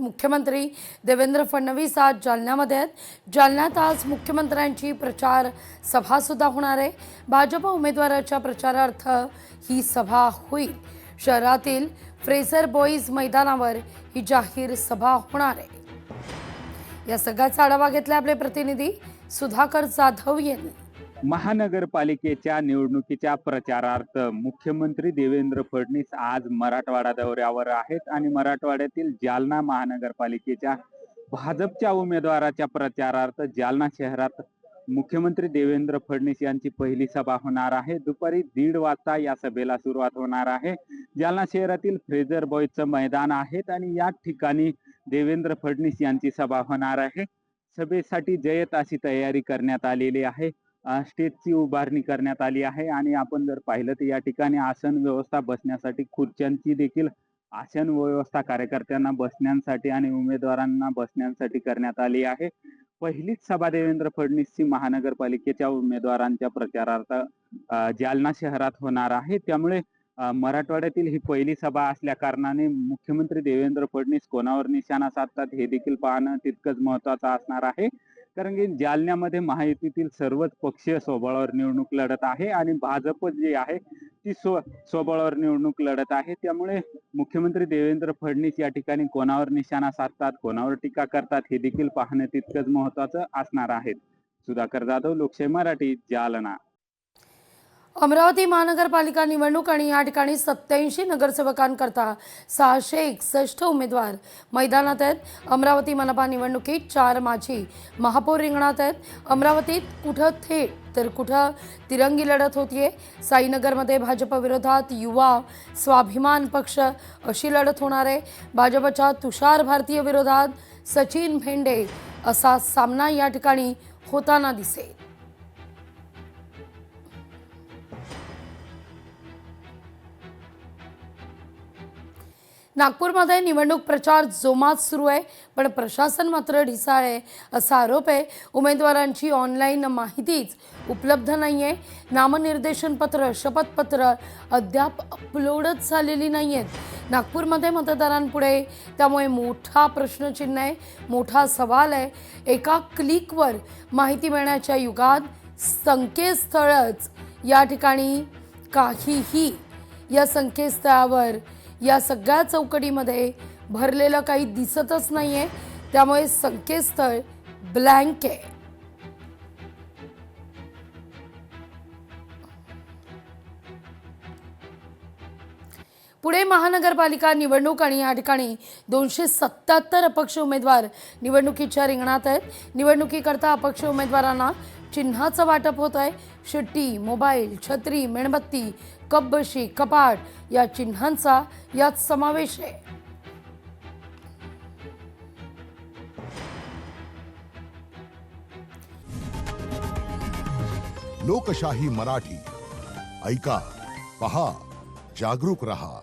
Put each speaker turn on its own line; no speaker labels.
मुख्यमंत्री देवेंद्र फडणवीस आज जालन्यामध्ये आहेत। जालन्यात आज मुख्यमंत्र्यांची प्रचार सभा सुद्धा होणार आहे। भाजप उमेदवाराच्या प्रचारार्थ ही सभा होईल। शहरातील फ्रेझर बॉईज मैदानावर ही जाहीर सभा होणार आहे। या सगळ्याचा आढावा घेतला आपले प्रतिनिधी सुधाकर जाधव यांनी।
महानगरपालिकेच्या निवडणुकीच्या प्रचारार्थ मुख्यमंत्री देवेंद्र फडणवीस आज मराठवाडा दौऱ्यावर आहेत आणि मराठवाड्यातील जालना महानगरपालिकेच्या भाजपच्या उमेदवाराच्या प्रचारार्थ जालना शहरात मुख्यमंत्री देवेंद्र फडणवीस यांची पहिली सभा होणार आहे। दुपारी 1:30 वाजता या सभेला सुरुवात होणार आहे। जालना शहरातील फ्रेझर बॉईजचं मैदान आहे आणि या ठिकाणी देवेंद्र फडणवीस यांची सभा होणार आहे। सभेसाठी जय्यत अशी तयारी करण्यात आलेली आहे। स्टेजची उभारणी करण्यात आली आहे आणि आपण जर पाहिलं तर या ठिकाणी आसन व्यवस्था बसण्यासाठी खुर्च्यांची देखील आसन व्यवस्था कार्यकर्त्यांना बसण्यासाठी आणि उमेदवारांना बसण्यासाठी करण्यात आली आहे। पहिलीच सभा देवेंद्र फडणवीसची महानगरपालिकेच्या उमेदवारांच्या प्रचारार्थ जालना शहरात होणार आहे। त्यामुळे मराठवाड्यातील ही पहिली सभा असल्या कारणाने मुख्यमंत्री देवेंद्र फडणवीस कोणावर निशाणा साधतात हे देखील पाहणं तितकंच महत्त्वाचं असणार आहे। कारण की जालन्यामध्ये महायुतीतील सर्वच पक्षीय स्वबळावर निवडणूक लढत आहे आणि भाजप जी आहे ती स्वबळावर निवडणूक लढत आहे। त्यामुळे मुख्यमंत्री देवेंद्र फडणवीस या ठिकाणी कोणावर निशाणा साधतात, कोणावर टीका करतात हे देखील पाहणं तितकंच महत्त्वाचं असणार आहे। सुधाकर जाधव, लोकशाही मराठी, जालना।
अमरावती महानगरपालिका निवडणूक आणि या ठिकाणी 87 नगरसेवकांकरता 661 उमेदवार मैदानात आहेत। अमरावती मनपा निवडणुकीत 4 माजी महापौर रिंगणात आहेत। अमरावतीत कुठं थेट तर कुठं तिरंगी लढत होतीये। साईनगरमध्ये भाजप विरोधात युवा स्वाभिमान पक्ष अशी लढत होणार आहे। भाजपच्या तुषार भारतीय विरोधात सचिन भेंडे असा सामना या ठिकाणी होताना दिसेल। नागपूरमध्ये निवडणूक प्रचार जोमात सुरू आहे, पण प्रशासन मात्र ढिसाळ आहे असा आरोप आहे। उमेदवारांची ऑनलाईन माहितीच उपलब्ध नाहीये। नामनिर्देशन पत्र, शपथपत्र अद्याप अपलोडच झालेली नाहीयेत नागपूरमध्ये मतदारांपुढे। त्यामुळे मोठा प्रश्नचिन्ह आहे, मोठा सवाल आहे। एका क्लिकवर माहिती मिळण्याच्या युगात संकेतस्थळच या ठिकाणी काहीही या संकेतस्थळावर या सगळ्या चौकटीमध्ये भरलेलं काही दिसतच नाहीये। त्यामुळे संकेतस्थळ ब्लँक आहे। पुणे महानगरपालिका निवडणूक आणि या ठिकाणी 277 अपक्ष उमेदवार निवडणुकीच्या रिंगणात आहेत। निवडणुकीकरता अपक्ष उमेदवारांना चिन्हाचं वाटप होत आहे। शिट्टी, मोबाईल, छत्री, मेणबत्ती, कपबशी, कपाट या चिन्हांचा यात समावेश आहे।
लोकशाही मराठी ऐका, पहा, जागरूक रहा।